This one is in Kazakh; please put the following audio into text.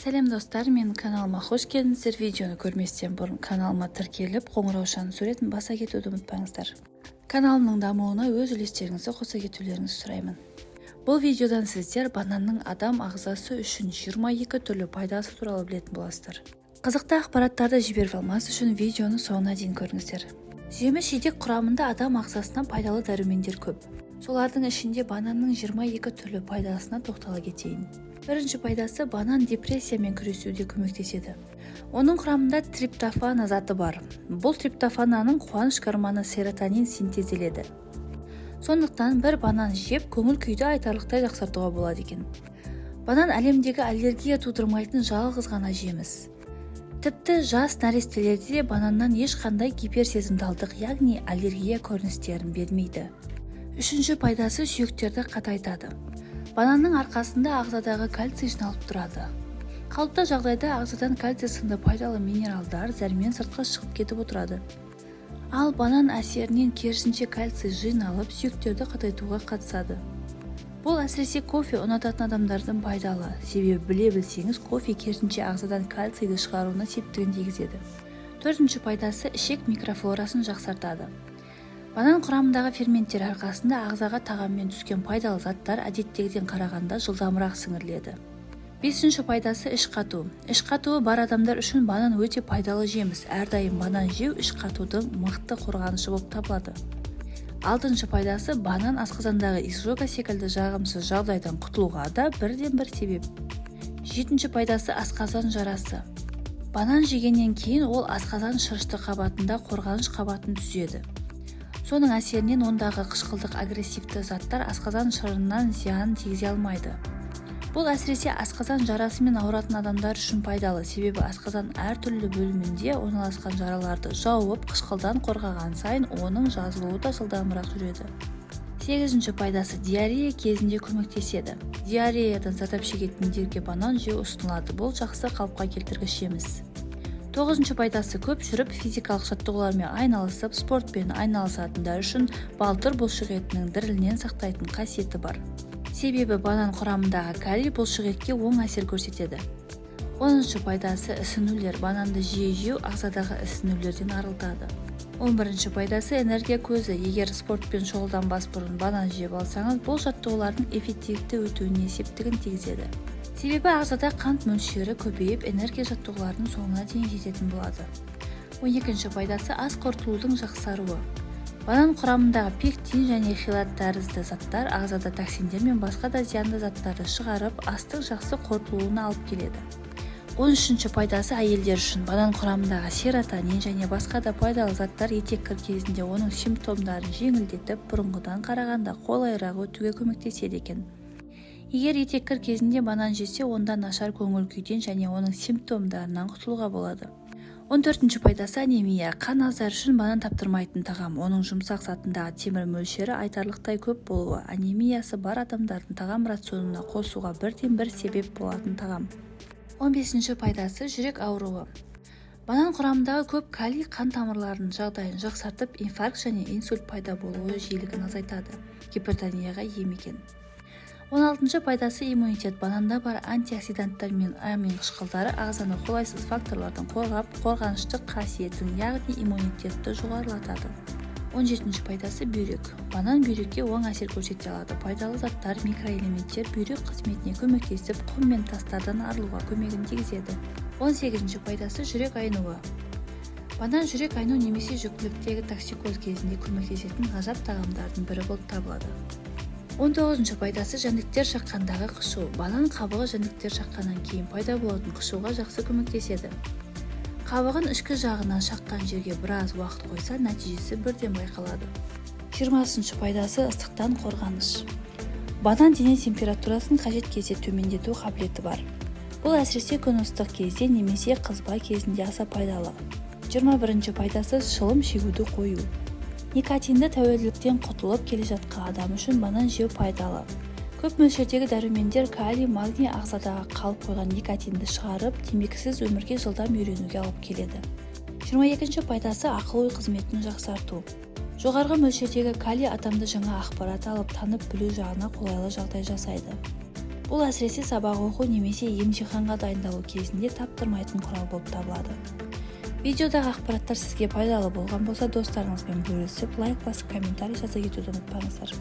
Сәлем достар, менің каналыма қош келдіңіздер. Видеоны көрместен бұрын каналыма тіркеліп, қоңыраушаның суретін баса кетуді ұмытпаңыздар. Каналымның дамуына өз үлестеріңізді қоса кетулеріңізді сұраймын. Бұл видеодан сіздер бананның адам ағзасы үшін 22 түрлі пайдасы туралы білетін боласыздар. Қызықты ақпараттарды жіберіп алмас үшін видеоны соңына дейін көріңіздер. Жеміс-жидек құрамында адам ағзасына пайдалы дәрумендер көп. Солардың ішінде бананның 22 түрлі пайдасына тоқтала кетейін. Бірінші пайдасы, банан депрессиямен күресуде көмектеседі. Оның құрамында триптофан заты бар. Бұл триптофананың қуаныш гормоны серотонин синтезделеді. Сондықтан бір банан жеп көңіл күйді айтарлықтай жақсартуға болады екен. Банан әлемдегі аллергия тудырмайтын жалғыз ғана жеміс. Тіпті жас нәрестелерде де бананнан ешқандай гиперсезімталдық, яғни аллергия көріністерін бермейді. Үшінші пайдасы, сүйектерді қатайтады. Бананның арқасында ағзадағы кальций жиналып тұрады. Қалыпты жағдайда ағзадан кальций сынды пайдалы минералдар зәрмен сыртқа шығып кетіп отырады. Ал банан әсерінен керісінше кальций жиналып, сүйектерді қатайтуға қатысады. Бұл әсіресе кофе ұнататын адамдардың пайдалы. Себебі біле білсеңіз, кофе керісінше ағзадан кальцийді шығаруына септігін тигізеді. Төртінші пайдасы, ішек микрофлорасын жақсартады. Банан құрамындағы ферменттер арқасында ағзаға тағаммен түскен пайдалы заттар әдеттегіден қарағанда жылдамырақ сіңіріледі. Бесінші пайдасы, іш қату. Іш қатуы бар адамдар үшін банан өте пайдалы жеміс. Әрдайым банан жеу іш қатудың мықты қорғанышы болып табылады. Алтыншы пайдасы, банан асқазандағы изжога секілді жағымсыз жағдайдан құтылуға да бірден-бір себеп. Жетінші пайдасы, асқазан жарасы. Банан жегеннен кейін ол асқазан шырышты қабатында қорғаныш қабатын түзеді. Соның әсерінен ондағы қышқылдық агрессивті заттар асқазан шырынынан зиянын тигізе алмайды. Бұл әсіресе асқазан жарасымен ауыратын адамдар үшін пайдалы, себебі асқазан әртүрлі бөлімінде орналасқан жараларды жауып, қышқылдан қорғаған сайын оның жазылуы да жылдамырақ жүреді. Сегізінші пайдасы, диарея кезінде көмектеседі. Диареядан зардап шегетіндерге банан жеу ұсынылады. Бұл жақсы қалыпқа келтіргіш жеміс. Тоғызыншы пайдасы, көп жүріп физикалық жаттығулармен айналысып, спортпен айналысатындар үшін балтыр бұлшық етінің дірілінен сақтайтын қасиеті бар. Себебі банан құрамындағы калий бұлшық етке оң әсер көрсетеді. 10-шы пайдасы, ісінулер. Бананды жиі жеу ағзадағы ісінулерден арылтады. 11-ші пайдасы, энергия көзі. Егер спортпен шұғылданбас бұрын банан жеп алсаңыз, бұл жаттығулардың эффективті өтуіне септігін тигізеді. Себебі ағзада қант мөлшері көбейіп, энергия жаттығуларының соңына дейін жететін болады. 12-ші пайдасы, ас қорытылудың жақсаруы. Банан құрамындағы пектин және хелат тәрізді заттар ағзада токсиндер мен басқа да зиянды заттарды шығарып, астың жақсы қорытылуына алып келеді. 13-ші пайдасы, әйелдер үшін. Банан құрамындағы серотонин және басқа да пайдалы заттар етеккір кезінде оның симптомдарын жеңілдетіп, бұрынғыдан қарағанда қолайырақ өтуге көмектеседі екен. Егер етеккір кезінде банан жесе, онда нашар көңіл күйден және оның симптомдарынан құтылуға болады. 14-ші пайдасы, анемия. Қан аздары үшін банан таптырмайтын тағам. Оның жұмсақ затындағы темір мөлшері айтарлықтай көп болуы анемиясы бар адамдардың тағам рационына қосуға бірден-бір себеп болатын тағам. 15-ші пайдасы, жүрек ауруы. Банан құрамындағы көп калий қан тамырларының жағдайын жақсартып, инфаркт және инсульт пайда болуы жиілігін азайтады. Гипертонияға ем екен. 16-шы пайдасы, иммунитет. Бананда бар антиоксиданттар мен амин қышқылдары ағзаны қолайсыз факторлардан қорғап, қорғаныштық қасиетін, яғни иммунитетті жоғарылатады. 17-ші пайдасы, бүйрек. Банан бүйрекке оң әсер көрсете алады. Пайдалы заттар, микроэлементтер бүйрек қызметіне көмектесіп, құм мен тастардан арылуға көмегін тигізеді. 18-ші пайдасы, жүрек айнуы. Банан жүрек айну немесе жүктіліктегі токсикоз кезінде көмектесетін ғажап тағамдардың бірі болып табылады. 19-ші пайдасы, жәндіктер шаққандағы қышу. Банан қабығы жәндіктер шаққаннан кейін пайда болатын қышуға жақсы көмектеседі. Қабығын ішкі жағынан шаққан жерге біраз уақыт қойса, нәтижесі бірден байқалады. 20-ші пайдасы, ыстықтан қорғаныш. Банан дене температурасын қажет кезде төмендету қабілеті бар. Бұл әсіресе күн ыстық кезде немесе қызба кезінде аса пайдалы. 21-ші пайдасы, шылым шегуді қою. Никотинді тәуелділіктен құтылып келе жатқан адам үшін банан жеу пайдалы. Көп мөлшердегі дәрумендер калий, магний ағзадағы қалып қойған никотинді шығарып, темекісіз өмірге жылдам үйренуге алып келеді. 22-ші пайдасы, ақыл-ой қызметін жақсарту. Жоғарғы мөлшердегі калий адамды жаңа ақпарат алып, танып білу жағына қолайлы жағдай жасайды. бұл әсіресе сабақ оқу немесе емтиханға дайындалу кезінде таптырмайтын құрал болып табылады. Видеодағы ақпараттар сізге пайдалы болған болса, достарыңызбен бөлісіп, лайк басып, комментарий жаза кетуді ұмытпаңыздар.